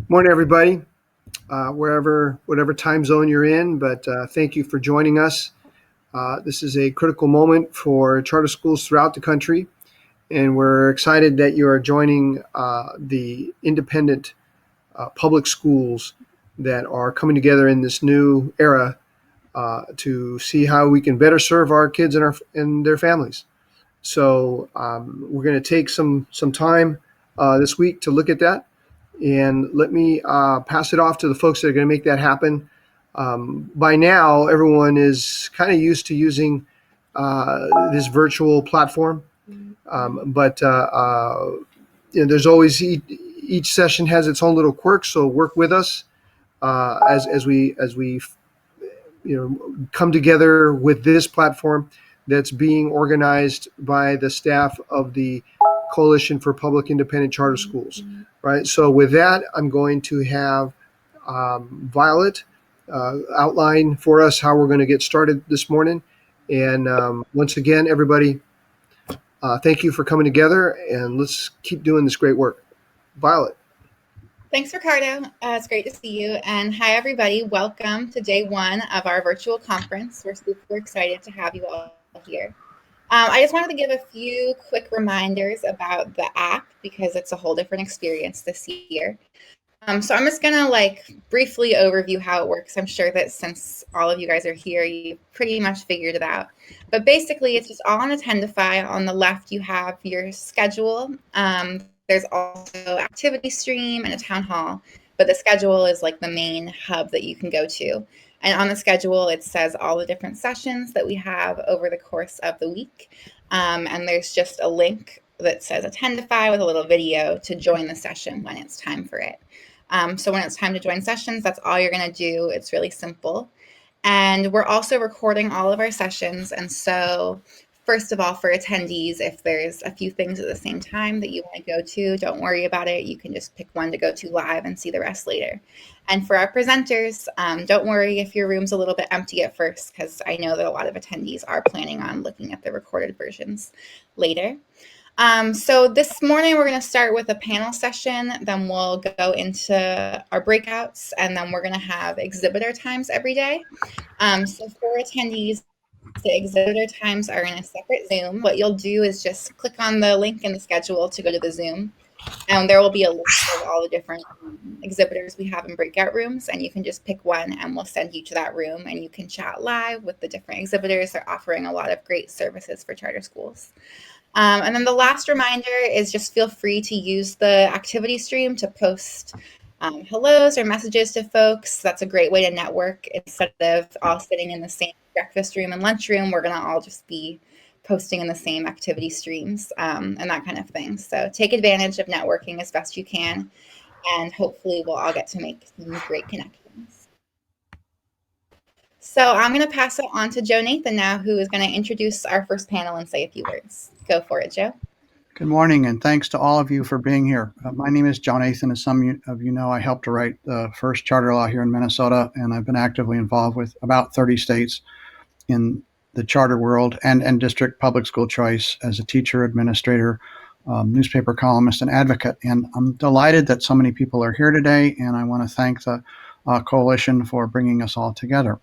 Morning, everybody, whatever time zone you're in, but thank you for joining us. This is a critical moment for charter schools throughout the country, and we're excited that you are joining the independent public schools that are coming together in this new era to see how we can better serve our kids and their families. So we're going to take some time this week to look at that. And let me pass it off to the folks that are going to make that happen. By now, everyone is kind of used to using this virtual platform, but there's always each session has its own little quirks. So work with us as we come together with this platform that's being organized by the staff of the Coalition for Public Independent Charter Schools. Right. So with that, I'm going to have Violet outline for us how we're going to get started this morning. And once again, everybody, thank you for coming together, and let's keep doing this great work. Violet. Thanks, Ricardo. It's great to see you. And hi, everybody. Welcome to day one of our virtual conference. We're super excited to have you all here. I just wanted to give a few quick reminders about the app because it's a whole different experience this year. So I'm just going to briefly overview how it works. I'm sure that since all of you guys are here, you pretty much figured it out. But basically, it's just all on Attendify. On the left, you have your schedule. There's also activity stream and a town hall, but the schedule is like the main hub that you can go to. And on the schedule, it says all the different sessions that we have over the course of the week. And there's just a link that says Attendify with a little video to join the session when it's time for it. So when it's time to join sessions, that's all you're going to do. It's really simple. And we're also recording all of our sessions. And so first of all, for attendees, if there's a few things at the same time that you want to go to, don't worry about it. You can just pick one to go to live and see the rest later. And for our presenters, don't worry if your room's a little bit empty at first, because I know that a lot of attendees are planning on looking at the recorded versions later. So this morning, we're going to start with a panel session, then we'll go into our breakouts, and then we're going to have exhibitor times every day. So for attendees, the exhibitor times are in a separate Zoom. What you'll do is just click on the link in the schedule to go to the Zoom, and there will be a list of all the different exhibitors we have in breakout rooms, and you can just pick one, and we'll send you to that room, and you can chat live with the different exhibitors. They're offering a lot of great services for charter schools. And then the last reminder is just feel free to use the activity stream to post hellos or messages to folks. That's a great way to network. Instead of all sitting in the same breakfast room and lunchroom, we're going to all just be posting in the same activity streams and that kind of thing. So take advantage of networking as best you can, and hopefully we'll all get to make some great connections. So I'm going to pass it on to Joe Nathan now, who is going to introduce our first panel and say a few words. Go for it, Joe. Good morning, and thanks to all of you for being here. My name is Joe Nathan. As some of you know, I helped to write the first charter law here in Minnesota, and I've been actively involved with about 30 states in the charter world and district public school choice as a teacher, administrator, newspaper columnist, and advocate. And I'm delighted that so many people are here today, and I want to thank the coalition for bringing us all together.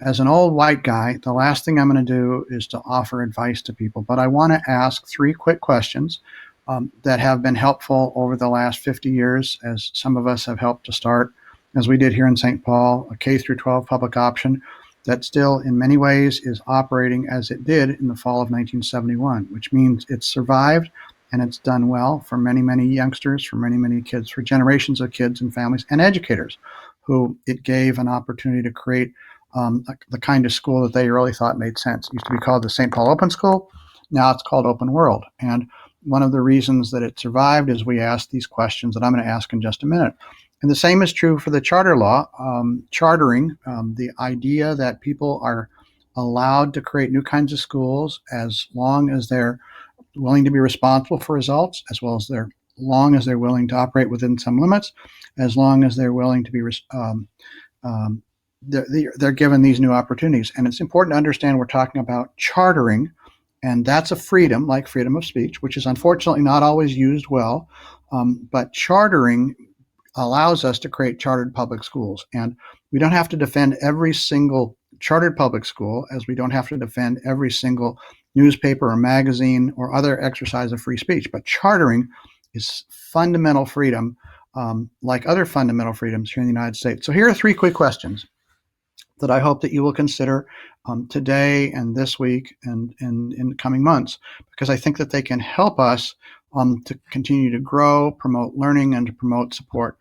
As an old white guy, the last thing I'm going to do is to offer advice to people, but I want to ask 3 quick questions that have been helpful over the last 50 years, as some of us have helped to start, as we did here in St. Paul, a K through 12 public option that still in many ways is operating as it did in the fall of 1971, which means it's survived and it's done well for many, many youngsters, for many, many kids, for generations of kids and families and educators who it gave an opportunity to create the kind of school that they really thought made sense. It used to be called the St. Paul Open School. Now it's called Open World. And one of the reasons that it survived is we asked these questions that I'm going to ask in just a minute. And the same is true for the charter law. Chartering, the idea that people are allowed to create new kinds of schools as long as they're willing to be responsible for results, as well as long as they're willing to operate within some limits, as long as they're willing to be they're given these new opportunities. And it's important to understand we're talking about chartering, and that's a freedom, like freedom of speech, which is unfortunately not always used well. But chartering allows us to create chartered public schools. And we don't have to defend every single chartered public school, as we don't have to defend every single newspaper or magazine or other exercise of free speech. But chartering is fundamental freedom, like other fundamental freedoms here in the United States. So here are 3 quick questions that I hope that you will consider today and this week and in the coming months, because I think that they can help us to continue to grow, promote learning, and to promote support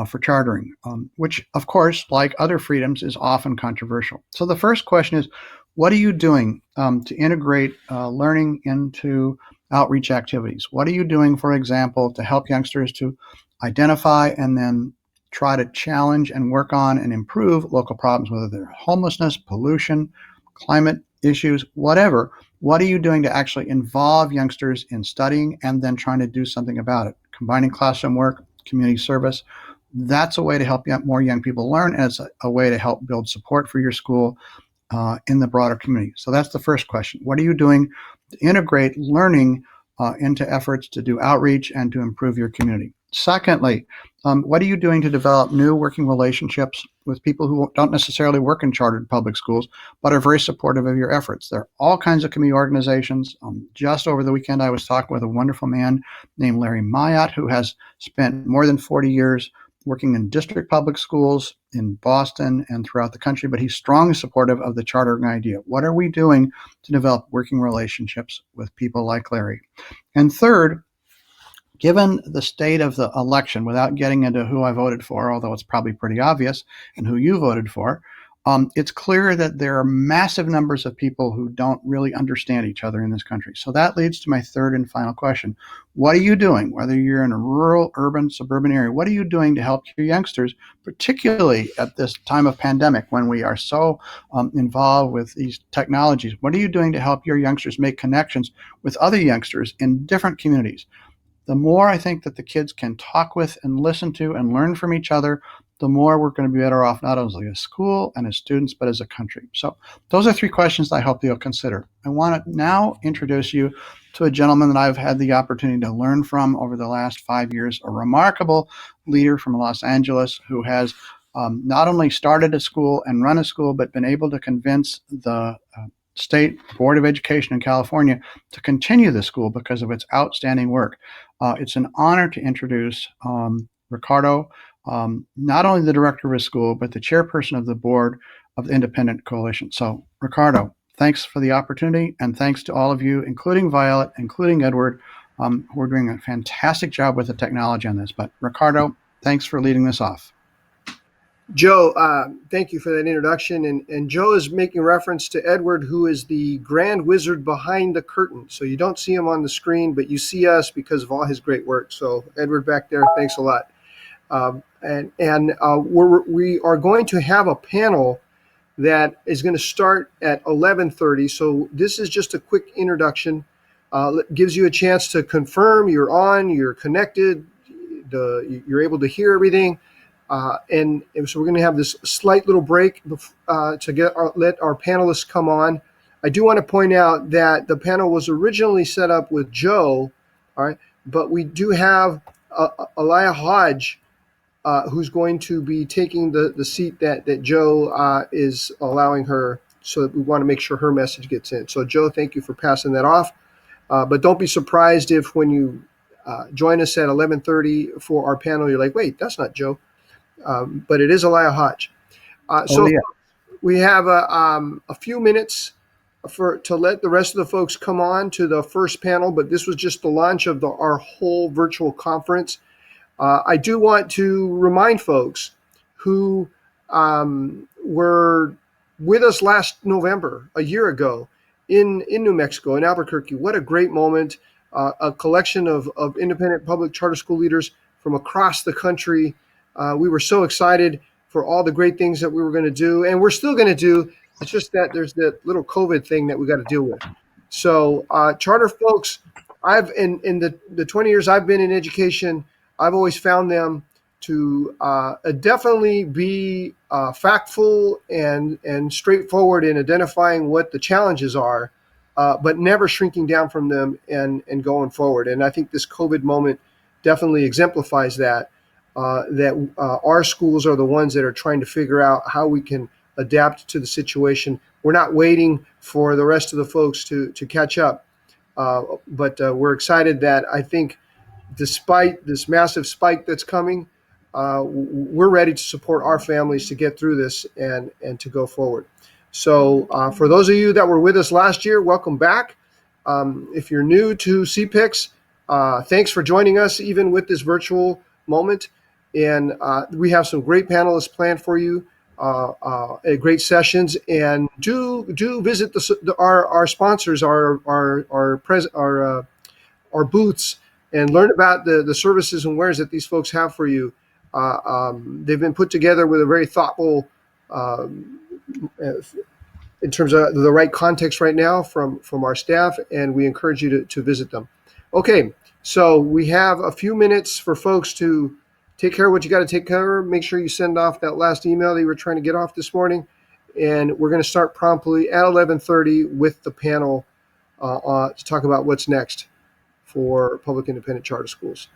for chartering, which, of course, like other freedoms, is often controversial. So the first question is, what are you doing to integrate learning into outreach activities? What are you doing, for example, to help youngsters to identify and then try to challenge and work on and improve local problems, whether they're homelessness, pollution, climate issues, whatever? What are you doing to actually involve youngsters in studying and then trying to do something about it? Combining classroom work, community service. That's a way to help more young people learn, and it's a way to help build support for your school in the broader community. So that's the first question. What are you doing to integrate learning into efforts to do outreach and to improve your community? Secondly, what are you doing to develop new working relationships with people who don't necessarily work in chartered public schools, but are very supportive of your efforts? There are all kinds of community organizations. Just over the weekend, I was talking with a wonderful man named Larry Mayat, who has spent more than 40 years working in district public schools in Boston and throughout the country, but he's strongly supportive of the chartering idea. What are we doing to develop working relationships with people like Larry? And third, given the state of the election, without getting into who I voted for, although it's probably pretty obvious, and who you voted for, it's clear that there are massive numbers of people who don't really understand each other in this country. So that leads to my third and final question. What are you doing, whether you're in a rural, urban, suburban area, what are you doing to help your youngsters, particularly at this time of pandemic when we are so involved with these technologies? What are you doing to help your youngsters make connections with other youngsters in different communities? The more I think that the kids can talk with and listen to and learn from each other, the more we're going to be better off, not only as a school and as students, but as a country. So those are 3 questions that I hope you'll consider. I want to now introduce you to a gentleman that I've had the opportunity to learn from over the last 5 years, a remarkable leader from Los Angeles who has not only started a school and run a school, but been able to convince the State Board of Education in California to continue the school because of its outstanding work. It's an honor to introduce Ricardo, not only the director of his school, but the chairperson of the board of the Independent Coalition. So, Ricardo, thanks for the opportunity, and thanks to all of you, including Violet, including Edward, who are doing a fantastic job with the technology on this. But Ricardo, thanks for leading this off. Joe, thank you for that introduction. And Joe is making reference to Edward, who is the grand wizard behind the curtain. So you don't see him on the screen, but you see us because of all his great work. So Edward back there, thanks a lot. We are going to have a panel that is going to start at 11:30. So this is just a quick introduction. Gives you a chance to confirm you're on, you're connected, you're able to hear everything. And so we're going to have this slight little break to let our panelists come on. I do want to point out that the panel was originally set up with Joe, all right, but we do have Aliyah Hodge, who's going to be taking the seat that Joe is allowing her, so that we want to make sure her message gets in. So Joe, thank you for passing that off. But don't be surprised if when you join us at 11:30 for our panel, you're like, wait, that's not Joe. But it is Aliyah Hodge. We have a few minutes to let the rest of the folks come on to the first panel, but this was just the launch of our whole virtual conference. I do want to remind folks who were with us last November, a year ago, in New Mexico, in Albuquerque. What a great moment. A collection of independent public charter school leaders from across the country. We were so excited for all the great things that we were going to do, and we're still going to do. It's just that there's that little COVID thing that we got to deal with. So charter folks, I've in the 20 years I've been in education, I've always found them to definitely be factful and straightforward in identifying what the challenges are, but never shrinking down from them and going forward. And I think this COVID moment definitely exemplifies that. that our schools are the ones that are trying to figure out how we can adapt to the situation. We're not waiting for the rest of the folks to catch up, but we're excited that I think despite this massive spike that's coming, we're ready to support our families to get through this and to go forward. So for those of you that were with us last year, welcome back. If you're new to CPICS, thanks for joining us even with this virtual moment. And we have some great panelists planned for you, great sessions. And do visit our sponsors, our booths, and learn about the services and wares that these folks have for you. They've been put together with a very thoughtful, in terms of the right context right now from our staff, and we encourage you to visit them. Okay, so we have a few minutes for folks to take care of what you got to take care of. Make sure you send off that last email that you were trying to get off this morning, and we're going to start promptly at 11:30 with the panel to talk about what's next for public independent charter schools.